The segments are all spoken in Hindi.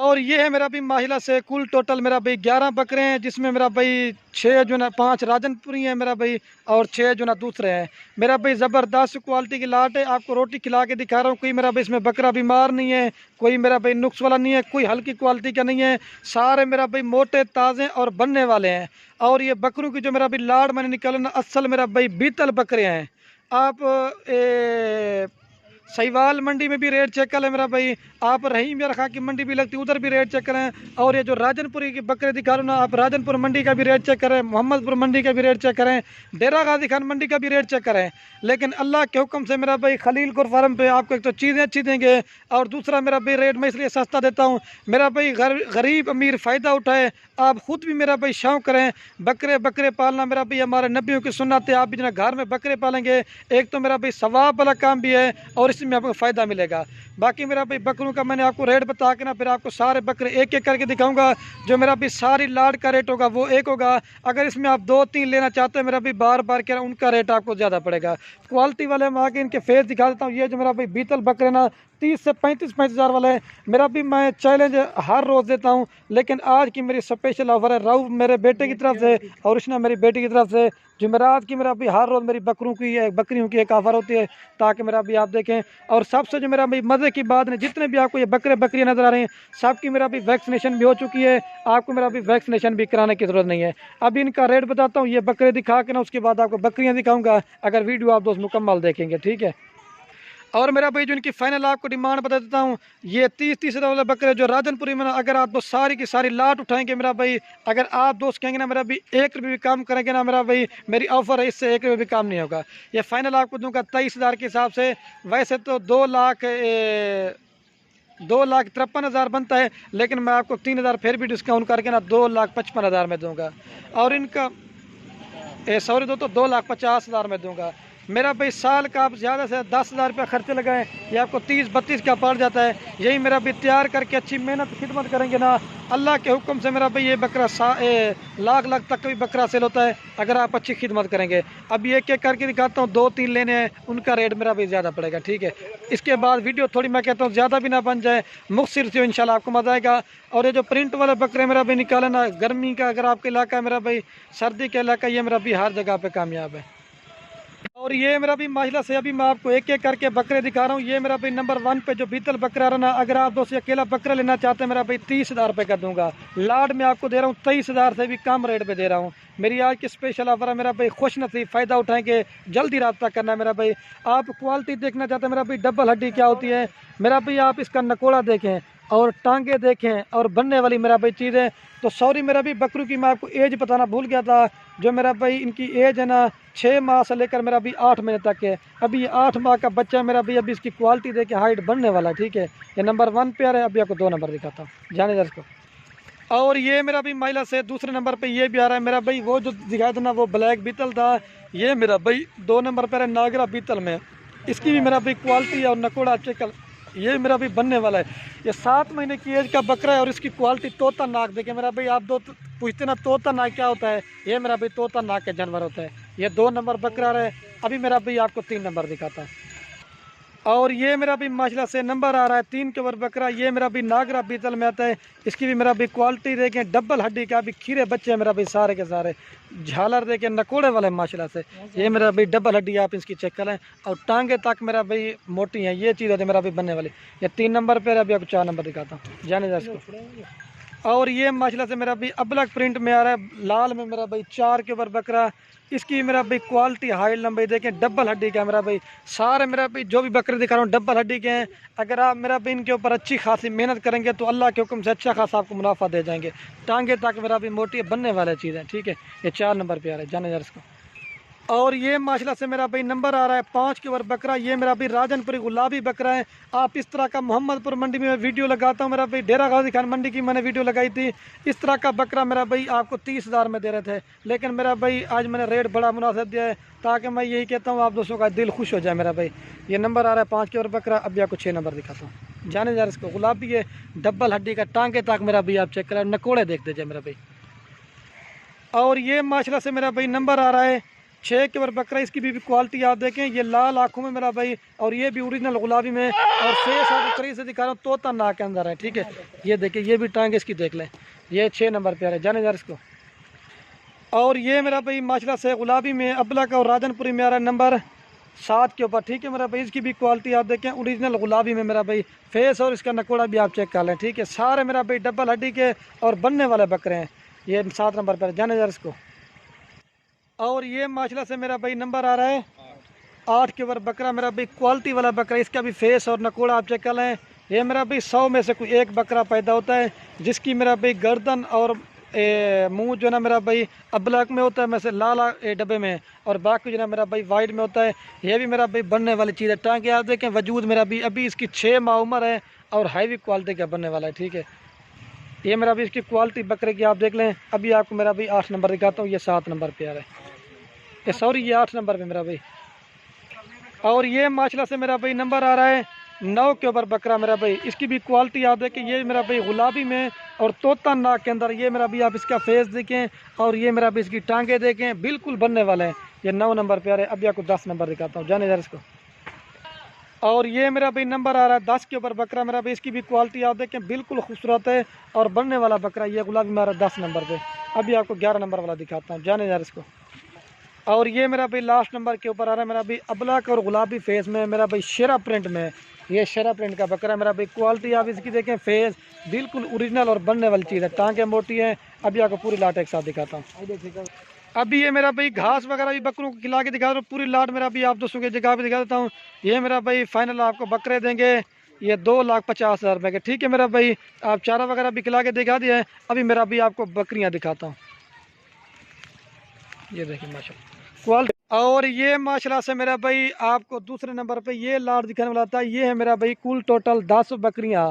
और ये है मेरा भाई माहिला से कुल टोटल मेरा भाई 11 बकरे हैं, जिसमें मेरा भाई 6 जो ना 5 राजनपुरी हैं मेरा भाई, और 6 जो ना दूसरे हैं मेरा भाई। ज़बरदस्त क्वालिटी की लाट है, आपको रोटी खिला के दिखा रहा हूँ। कोई मेरा भाई इसमें बकरा बीमार नहीं है, कोई मेरा भाई नुक्स वाला नहीं है, कोई हल्की क्वालिटी का नहीं है, सारे मेरा भाई मोटे ताज़े और बनने वाले हैं। और ये बकरों की जो मेरा भाई लाड़ मैंने निकाला असल मेरा भाई बीतल बकरे हैं। आप सहीवाल मंडी में भी रेट चेक कर लें मेरा भाई, आप रहीम यार खां की मंडी भी लगती है उधर भी रेट चेक करें। और ये जो राजनपुरी के बकरे दिखा रहा हूँ ना, आप राजनपुर मंडी का भी रेट चेक करें, मोहम्मदपुर मंडी का भी रेट चेक करें, डेरा गाजी खान मंडी का भी रेट चेक करें। लेकिन अल्लाह के हुक्म से मेरा भाई खलीलपुर फार्म पे आपको एक तो चीज़ें अच्छी देंगे, और दूसरा मेरा भाई रेट मैं इसलिए सस्ता देता हूँ मेरा भाई, गरीब अमीर फ़ायदा उठाए। आप ख़ुद भी मेरा भाई शौक़ करें, बकरे बकरे पालना मेरा भाई हमारे नबियों की सुन्नत है। आप भी जना घर में बकरे पालेंगे, एक तो मेरा भाई सवाब वाला काम भी है और इसमें आपको फ़ायदा मिलेगा। बाकी मेरा भाई बकरों का मैंने आपको रेट बता के ना फिर आपको सारे बकरे एक एक करके दिखाऊंगा। जो मेरा भाई सारी लाड का रेट होगा वो एक होगा, अगर इसमें आप 2-3 लेना चाहते हैं मेरा भाई बार बार कह रहा हूँ, उनका रेट आपको ज़्यादा पड़ेगा। क्वालिटी वाले मैं आके इनके फेस दिखा देता हूँ। ये जो मेरा भाई बीतल बकरे ना 30 से 35 हज़ार वाले मेरा भी, मैं चैलेंज हर रोज़ देता हूँ, लेकिन आज की मेरी स्पेशल ऑफर है राव मेरे बेटे की तरफ से और उसने मेरी बेटी की तरफ से। जुमेरात की मेरा भी हर रोज़ मेरी बकरियों की एक ऑफ़र होती है, ताकि मेरा भी आप देखें। और सबसे जो मेरा भी मज़े की बात नहीं, जितने भी आपको ये बकरे बकरियाँ नज़र आ रहे हैं सबकी मेरा भी वैक्सीनेशन भी हो चुकी है, आपको मेरा भी वैक्सीनेशन भी कराने की ज़रूरत नहीं है। अभी इनका रेट बताता हूँ, ये बकरे दिखा के ना उसके बाद आपको बकरियाँ दिखाऊँगा, अगर वीडियो आप दोस्त मुकम्मल देखेंगे, ठीक है। और मेरा भाई जो इनकी फाइनल आपको डिमांड बता देता हूँ, ये 30 हज़ार वाले बकरे जो राजनपुरी में ना, अगर आप दोस्त सारी की सारी लाट उठाएंगे मेरा भाई, अगर आप दोस्त कहेंगे ना मेरा भाई 1 रुपये भी काम करेंगे ना मेरा भाई, मेरी ऑफ़र है, इससे 1 रुपये भी काम नहीं होगा। ये फाइनल आपको दूंगा 23 हज़ार के हिसाब से। वैसे तो 2,53,000 बनता है, लेकिन मैं आपको 3 हज़ार फिर भी डिस्काउंट करके ना 2,55,000 में दूंगा। और इनका सॉरी दोस्तों 2,50,000 में दूंगा। मेरा भाई साल का आप ज़्यादा से 10,000 रुपया खर्चे लगाएं, ये आपको 30-32 का पड़ जाता है। यही मेरा भी तैयार करके अच्छी मेहनत खिदमत करेंगे ना, अल्लाह के हुक्म से मेरा भाई ये बकरा लाख तक का भी बकरा सेल होता है, अगर आप अच्छी खिदमत करेंगे। अब एक एक करके दिखाता हूँ, 2-3 लेने हैं, उनका रेट मेरा भी ज़्यादा पड़ेगा, ठीक है। इसके बाद वीडियो थोड़ी मैं कहता हूँ ज़्यादा भी ना बन जाए, मुख्तसर से इंशाल्लाह आपको मज़ा आएगा। और ये जो प्रिंट वाले बकरे मेरा भी निकाला ना, गर्मी का अगर आपका इलाका है मेरा भाई, सर्दी का इलाका, ये मेरा भी हर जगह पर कामयाब है। और ये मेरा भी माहिला से अभी मैं आपको एक एक करके बकरे दिखा रहा हूँ। ये मेरा भाई नंबर 1 पे जो बीतल बकरा रहा ना, अगर आप दोस्त अकेला बकरा लेना चाहते हैं मेरा भाई 30 हज़ार रुपये का दूंगा। लाड में आपको दे रहा हूँ 23 हज़ार से भी कम रेट पे दे रहा हूँ। मेरी आज की स्पेशल ऑफर है मेरा भाई, खुश नसीब फ़ायदा उठाएंगे, जल्दी रब्ता करना है मेरा भाई। आप क्वालिटी देखना चाहते हैं मेरा भाई, डबल हड्डी क्या होती है मेरा भाई, आप इसका नकोड़ा देखें और टांगे देखें और बनने वाली मेरा भाई चीज़ें। तो सॉरी मेरा भी बकरू की मैं आपको एज बताना भूल गया था। जो मेरा भाई इनकी एज है ना 6 माह से लेकर मेरा भी 8 महीने तक है। अभी ये 8 माह का बच्चा है मेरा भाई, अभी इसकी क्वालिटी देखे हाइट बनने वाला है, ठीक है। ये नंबर 1 पे आ रहा है, अभी आपको 2 नंबर दिखाता हूँ, जाने दर इसको। और ये मेरा भी महिला से दूसरे नंबर पे ये भी आ रहा है मेरा भाई, वो जो दिखाया था ना वो ब्लैक बीतल था, ये मेरा भाई 2 नंबर पर है नागरा बीतल में। इसकी भी मेरा भाई क्वालिटी और नकोड़ा चेकल, ये मेरा भी बनने वाला है। ये 7 महीने की एज का बकरा है और इसकी क्वालिटी तोता नाक देखे मेरा भाई। आप दो पूछते ना तोता नाक क्या होता है, ये मेरा भाई तोता नाक के जानवर होता है। ये 2 नंबर बकरा है। अभी मेरा भाई आपको 3 नंबर दिखाता है। और ये मेरा भी माशाल्लाह से नंबर आ रहा है 3 के ऊपर बकरा, ये मेरा भी नागरा बीतल में आता है। इसकी भी मेरा भी क्वालिटी देखें, डबल हड्डी का भी खीरे बच्चे हैं मेरा भी, सारे के सारे झालर देखें नकोड़े वाले माशाल्लाह से। ये मेरा भी डबल हड्डी आप इसकी चेक करें, और टांगे तक मेरा भाई मोटी है। ये चीज़ है मेरा भी बनने वाली। ये 3 नंबर पर, अभी आपको 4 नंबर दिखाता हूँ, जाने जा इसको। और ये माशाल्लाह से मेरा भी अबलग प्रिंट में आ रहा है, लाल में मेरा भाई 4 के ऊपर बकरा। इसकी मेरा भाई क्वालिटी हाइट लंबाई देखें, डबल हड्डी का मेरा भाई। सारे मेरा भाई जो भी बकरे दिखा रहा हूँ डबल हड्डी के हैं। अगर आप मेरा भाई इनके ऊपर अच्छी खासी मेहनत करेंगे तो अल्लाह के हुक्म से अच्छा खासा आपको मुनाफा दे जाएंगे। टांगे तक मेरा भी मोटी बनने वाली चीज़ है, ठीक है। ये 4 नंबर पे आ रहा है, जाने जा इसको। और ये माशाल्लाह से मेरा भाई नंबर आ रहा है 5 के ऊपर बकरा। ये मेरा भाई राजनपुरी गुलाबी बकरा है। आप इस तरह का मोहम्मदपुर मंडी में वीडियो लगाता हूँ मेरा भाई, डेरा गाजी खान मंडी की मैंने वीडियो लगाई थी। इस तरह का बकरा मेरा भाई आपको 30 हज़ार में दे रहे थे, लेकिन मेरा भाई आज मैंने रेट बड़ा मुनासिब दिया है, ताकि मैं यही कहता हूँ आप दोस्तों का दिल खुश हो जाए मेरा भाई। ये नंबर आ रहा है 5 के ऊपर बकरा। अभी आपको 6 नंबर दिखाता हूँ, जाने जा इसको। गुलाबी है, डबल हड्डी का, टांगे तक मेरा भाई आप चेक करें, नकोड़े देख दीजिए मेरा भाई। और ये माशाल्लाह से मेरा भाई नंबर आ रहा है 6 के ऊपर बकरा, इसकी भी क्वालिटी आप देखें, ये लाल आँखों में मेरा भाई, और ये भी ओरिजिनल गुलाबी में, और फेस आपको करीब से दिखा रहा हूँ, तोता नाक के अंदर है, ठीक है। ये देखिए, ये भी टांग इसकी देख लें, ये 6 नंबर पे आ रहा है, जाने जा इसको। और ये मेरा भाई माशाल्लाह से गुलाबी में, अबलक और राजनपुरी में आ रहा है नंबर 7 के ऊपर, ठीक है मेरा भाई। इसकी भी क्वालिटी आप देखें, ओरिजिनल गुलाबी में मेरा भाई, फेस और इसका नकोड़ा भी आप चेक कर लें, ठीक है। सारे मेरा भाई डबल हड्डी के और बनने वाले बकरे हैं। ये 7 नंबर पर, जाने जा इसको। और ये माशाल्लाह से मेरा भाई नंबर आ रहा है 8 के ऊपर बकरा, मेरा भाई क्वालिटी वाला बकरा, इसका भी फेस और नकोड़ा आप चेक कर लें। ये मेरा भाई 100 में से कोई एक बकरा पैदा होता है जिसकी मेरा भाई गर्दन और मुंह जो ना मेरा भाई अब्लैक में होता है, में से लाल डब्बे में, और बाकी जो ना मेरा भाई वाइट में होता है। ये भी मेरा भाई बनने वाली चीज़ है। टांगे आप देखें, वजूद मेरा भी अभी इसकी 6 माह उम्र है और हैवी क्वालिटी का बनने वाला है, ठीक है। ये मेरा भी इसकी क्वालिटी बकरे की आप देख लें। अभी आपको मेरा भाई 8 नंबर दिखाता हूँ, ये 7 नंबर पे आ रहा है, ये सॉरी ये 8 नंबर पे मेरा भाई। और ये माशाल्लाह से मेरा भाई नंबर आ रहा है 9 के ऊपर बकरा मेरा भाई। इसकी भी क्वालिटी आप देखें, ये मेरा भाई गुलाबी में और तोता नाक के अंदर, ये मेरा भी आप इसका फेस देखें, और ये मेरा भी इसकी टांगे देखें, बिल्कुल बनने वाले हैं। ये 9 नंबर पे आ रहे हैं। अभी आपको 10 नंबर दिखाता हूँ, जाने जा इसको। और ये मेरा भाई नंबर आ रहा है 10 के ऊपर बकरा मेरा भाई। इसकी भी क्वालिटी आप देखें, बिल्कुल खूबसूरत है और बनने वाला बकरा। ये गुलाबी में आ रहा है 10 नंबर पे। अभी आपको 11 नंबर वाला दिखाता हूँ, जाने जा इसको। और ये मेरा भाई लास्ट नंबर के ऊपर आ रहा है मेरा भाई अबलक और गुलाबी फेस में, मेरा भाई शेरा प्रिंट में। ये शेरा प्रिंट का बकरा है मेरा भाई। क्वालिटी आप इसकी देखें, फेस बिल्कुल ओरिजिनल और बनने वाली चीज़ है। टांगे मोटी है। अभी आपको पूरी लाट एक साथ दिखाता हूँ। अभी ये मेरा भाई घास वगैरह भी बकरों को खिला के दिखा रहा हूँ, पूरी लाट मेरा भी आप दोस्तों की जगह भी दिखा देता हूँ। ये मेरा भाई फाइनल आपको बकरे देंगे ये 2,50,000 रुपये के, ठीक है मेरा भाई। आप चारा वगैरह भी खिला के दिखा दिया है। अभी मेरा भी आपको बकरियाँ दिखाता हूँ। ये देखिए माशाल्लाह क्वालिटी। और ये माशाल्लाह से मेरा भाई आपको दूसरे नंबर पे ये लाट दिखाने वाला था। ये है मेरा भाई कुल टोटल 10 बकरियां।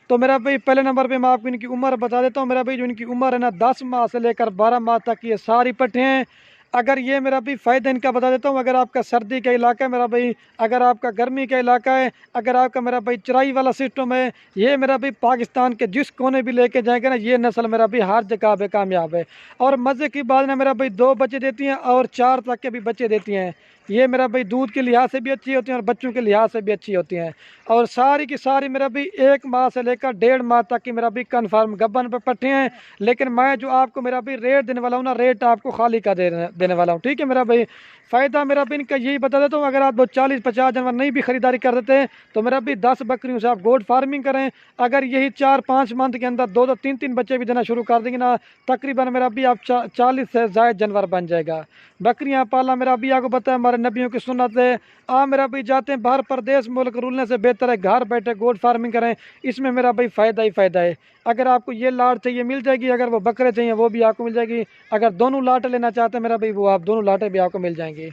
तो मेरा भाई पहले नंबर पे मैं आपको इनकी उम्र बता देता हूँ। मेरा भाई जो इनकी उम्र है ना 10 माह से लेकर 12 माह तक ये सारी पट्टे हैं। अगर ये मेरा भी फ़ायदा इनका बता देता हूँ। अगर आपका सर्दी का इलाका है मेरा भाई, अगर आपका गर्मी का इलाका है, अगर आपका मेरा भाई चराई वाला सिस्टम है, ये मेरा भाई पाकिस्तान के जिस कोने भी लेके जाएंगे ना, ये नस्ल मेरा भाई हर जगह पे कामयाब है। और मज़े की बात ना मेरा भाई 2 बच्चे देती हैं और 4 तक के भी बच्चे देती हैं। ये मेरा भाई दूध के लिहाज से भी अच्छी होती हैं और बच्चों के लिहाज से भी अच्छी होती हैं। और सारी की सारी मेरा भी 1 माह से लेकर 1.5 माह तक की मेरा भी कन्फर्म गब्बन पे पट्टे हैं। लेकिन मैं जो आपको मेरा भी रेट देने वाला हूँ ना, रेट आपको खाली का देने वाला हूँ, ठीक है मेरा भाई। फ़ायदा मेरा भी इनका यही बता देता हूँ। अगर आप 40-50 जानवर नहीं भी खरीदारी कर देते हैं तो मेरा भी 10 बकरियों से आप गोट फार्मिंग करें। अगर यही 4-5 मंथ के अंदर 2-2, 3-3 बच्चे भी देना शुरू कर देंगे ना, तकरीबन मेरा भी आप 40 से ज़ायद जानवर बन जाएगा। बकरियाँ पालना मेरा भी आपको पता है हमारे नबियों की सुन्नत है। आप मेरा भी जाते हैं बाहर प्रदेश मुल्क रूलने से बेहतर है घर बैठे गोट फार्मिंग करें। इसमें मेरा भाई फ़ायदा ही फ़ायदा है। अगर आपको ये लाट चाहिए मिल जाएगी, अगर वो बकरे चाहिए वो भी आपको मिल जाएगी। अगर दोनों लाटें लेना चाहते हैं मेरा भाई, वो आप दोनों लाटें भी आपको मिल जाएंगी।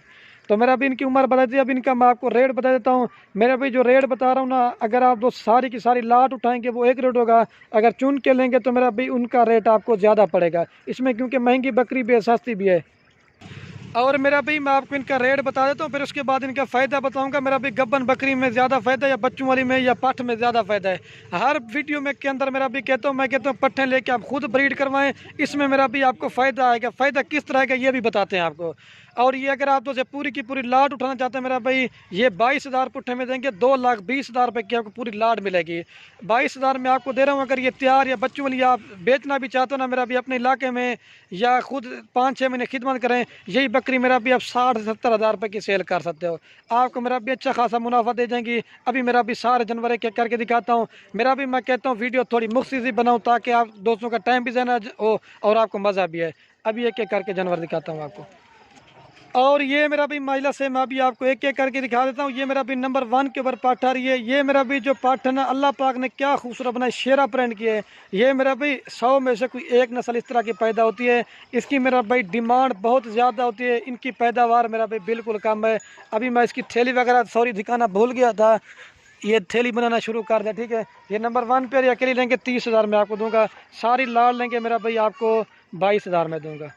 तो मेरा भी इनकी उम्र बता दी। अब इनका मैं आपको रेट बता देता हूँ। मेरा भी जो रेट बता रहा हूँ ना, अगर आप दो सारी की सारी लाट उठाएंगे वो एक रेट होगा। अगर चुन के लेंगे तो मेरा भी उनका रेट आपको ज़्यादा पड़ेगा इसमें, क्योंकि महंगी बकरी भी है, सस्ती भी है। और मेरा भी मैं आपको इनका रेट बता देता हूँ, फिर उसके बाद इनका फ़ायदा बताऊँगा। मेरा भी गब्बन बकरी में ज़्यादा फ़ायदा या बच्चों वाली में या पाठ में ज़्यादा फ़ायदा है। हर वीडियो में के अंदर मेरा भी कहता हूँ, मैं कहता हूँ पट्ठे लेके आप खुद ब्रीड करवाएं। इसमें मेरा भी आपको फ़ायदा आएगा। फ़ायदा किस तरह का ये भी बताते हैं आपको। और ये अगर आप तो से पूरी की पूरी लाट उठाना चाहते हैं मेरा भाई, ये 22,000 पुट्ठे में देंगे। 2,20,000 रुपये की आपको पूरी लाट मिलेगी। 22,000 में आपको दे रहा हूँ। अगर ये तैयार या बच्चों वाली आप बेचना भी चाहते हो ना मेरा भी अपने इलाके में, या खुद 5-6 महीने खिदमत करें, यही बकरी मेरा भी आप 60-70,000 रुपये की सेल कर सकते हो। आपको मेरा भी अच्छा खासा मुनाफा दे जाएंगी। अभी मेरा भी सारे जानवर एक एक करके दिखाता हूँ। मेरा भी मैं कहता हूँ वीडियो थोड़ी मुख्तसर बनाऊँ ताकि आप दोस्तों का टाइम भी जाना हो और आपको मज़ा भी है। अभी एक एक करके जानवर दिखाता हूँ आपको। और ये मेरा भी महिला से मैं भी आपको एक एक करके दिखा देता हूँ। ये मेरा भी नंबर 1 के ऊपर पाठ आ रही है। ये मेरा भी जो पाठ है ना, अल्लाह पाक ने क्या खूबसूरत बनाया, शेरा प्रिंट की है। ये मेरा भी 100 में से कोई एक नस्ल इस तरह की पैदा होती है। इसकी मेरा भाई डिमांड बहुत ज़्यादा होती है, इनकी पैदावार मेरा भाई बिल्कुल कम है। अभी मैं इसकी थैली वगैरह सॉरी दिखाना भूल गया था, ये थैली बनाना शुरू कर दिया, ठीक है। ये नंबर 1 पर अकेली लेंगे 30,000 में आपको दूंगा। सारी लाड़ लेंगे मेरा भाई आपको 22,000 में दूंगा।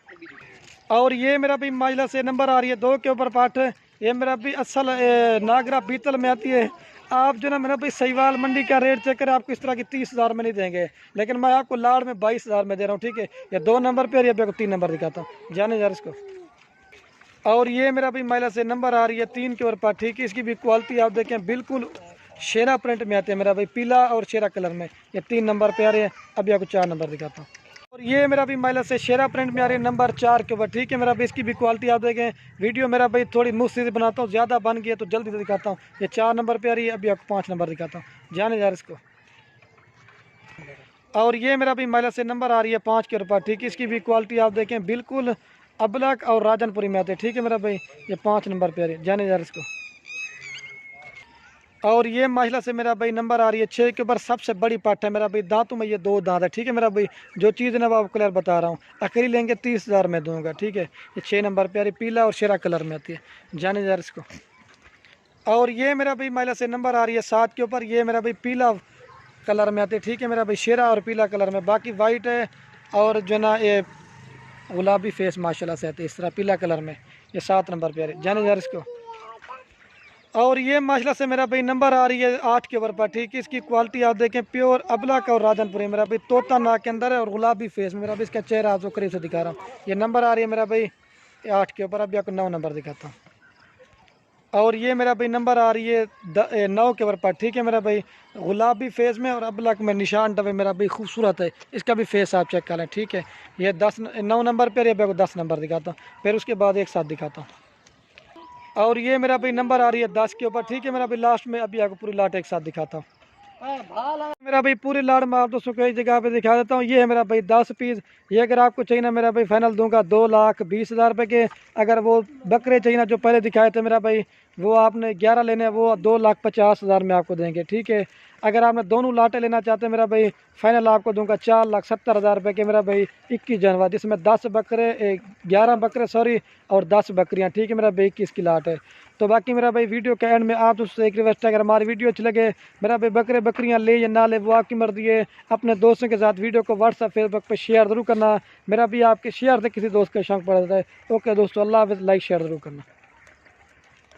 और ये मेरा भी माजला से नंबर आ रही है 2 के ऊपर पाठ। ये मेरा भी असल नागरा बीतल में आती है। आप जो ना मेरा भाई सहीवाल मंडी का रेट चेक करें, आपको इस तरह की 30,000 में नहीं देंगे, लेकिन मैं आपको लाड़ में 22,000 में दे रहा हूँ, ठीक है। ये 2 नंबर पे, या 3 नंबर दिखाता हूँ, जाने जा इसको। और ये मेरा भाई महिला से नंबर आ रही है 3 के ऊपर, ठीक है। इसकी भी क्वालिटी आप देखें बिल्कुल शेरा प्रिंट में आते हैं मेरा भाई, पीला और शेरा कलर में। ये 3 नंबर पे आ रहे हैं। अभी आपको 4 नंबर दिखाता हूँ। और ये मेरा भी महिला से शेरा प्रिंट में आ रही है नंबर 4 के ऊपर, ठीक है मेरा भाई। इसकी भी क्वालिटी आप देखें। वीडियो मेरा भाई थोड़ी मुश्किल से बनाता हूँ, ज़्यादा बन गई है तो जल्दी से दिखाता हूँ। ये 4 नंबर पे आ रही है। अभी आपको 5 नंबर दिखाता हूँ, जाने जा रहे इसको। और ये मेरा भी महिला से नंबर आ रही है 5 के ऊपर, ठीक है। इसकी भी क्वालिटी आप देखें बिल्कुल अबलक और राजनपुरी में आते हैं, ठीक है मेरा भाई। ये 5 नंबर पे आ रही है, जाने जा रहे इसको। और ये महिला से मेरा भाई नंबर आ रही है 6 के ऊपर। सबसे बड़ी पार्ट है मेरा भाई, दांतों में ये 2 दांत है, ठीक है मेरा भाई। जो चीज़ ना वो आपको कलर बता रहा हूँ, आखिरी लेंगे 30,000 में दूंगा, ठीक है। ये 6 नंबर पे आ रही, पीला और शेरा कलर में आती है, जाने जा रहे इसको। और ये मेरा भाई महिला से नंबर आ रही है 7 के ऊपर। ये मेरा भाई पीला कलर में आती है, ठीक है मेरा भाई। शेरा और पीला कलर में, बाकी वाइट है और जो ना ये गुलाबी फेस माशाल्लाह से आती है इस तरह पीला कलर में। ये 7 नंबर पे आ रही, जाने जा रहे इसको। और ये माशाल्लाह से मेरा भाई नंबर आ रही है 8 के ऊपर पर, ठीक है। इसकी क्वालिटी आप देखें प्योर अबलक और राजनपुरी मेरा भाई, तोता नाक के अंदर है और गुलाबी फेस में मेरा भाई। इसका चेहरा आपको करीब से दिखा रहा हूँ। ये नंबर आ रही है मेरा भाई 8 के ऊपर। अभी आपको 9 नंबर दिखाता हूँ। और ये मेरा भाई नंबर आ रही है 9 के ऊपर पर, ठीक है मेरा भाई। गुलाबी फेस में और अबलक में निशान डबे मेरा भाई, खूबसूरत है। इसका भी फेस आप चेक कर लें, ठीक है। ये 9 नंबर पर, अभी आपको 10 नंबर दिखाता हूँ, फिर उसके बाद एक साथ दिखाता हूँ। और ये मेरा भाई नंबर आ रही है 10 के ऊपर, ठीक है मेरा भाई। लास्ट में अभी आपको पूरी लाट एक साथ दिखाता हूँ। मेरा भाई पूरी लाड़ में आप दोस्तों को एक जगह पे दिखा देता हूँ। ये है मेरा भाई 10 पीस। ये अगर आपको चाहिए ना मेरा भाई फाइनल दूंगा 2,20,000 रुपये के। अगर वो बकरे चाहिए ना जो पहले दिखाए थे मेरा भाई, वो आपने 11 लेने हैं, वो 2,50,000 में आपको देंगे, ठीक है। अगर आपने दोनों लाटे लेना चाहते हैं मेरा भाई, फाइनल आपको दूंगा 4,70,000 रुपये के मेरा भाई। 21 जनवरी, जिसमें 10 बकरे 11 बकरे सॉरी और 10 बकरियाँ, ठीक है मेरा भाई। 21 की लाट है। तो बाकी मेरा भाई वीडियो के एंड में आप दोस्तों से एक रिक्वेस्ट है, अगर हमारी वीडियो अच्छी लगे मेरा भाई, बकरे बकरियां ले या ना ले वो आपकी मर्जी है। अपने दोस्तों के साथ वीडियो को व्हाट्सएप फेसबुक पे शेयर ज़रूर करना। मेरा भी आपके शेयर से किसी दोस्त का शौक पड़ जाता है। ओके दोस्तों, अल्लाह हाफ़िज़। लाइक शेयर ज़रूर करना।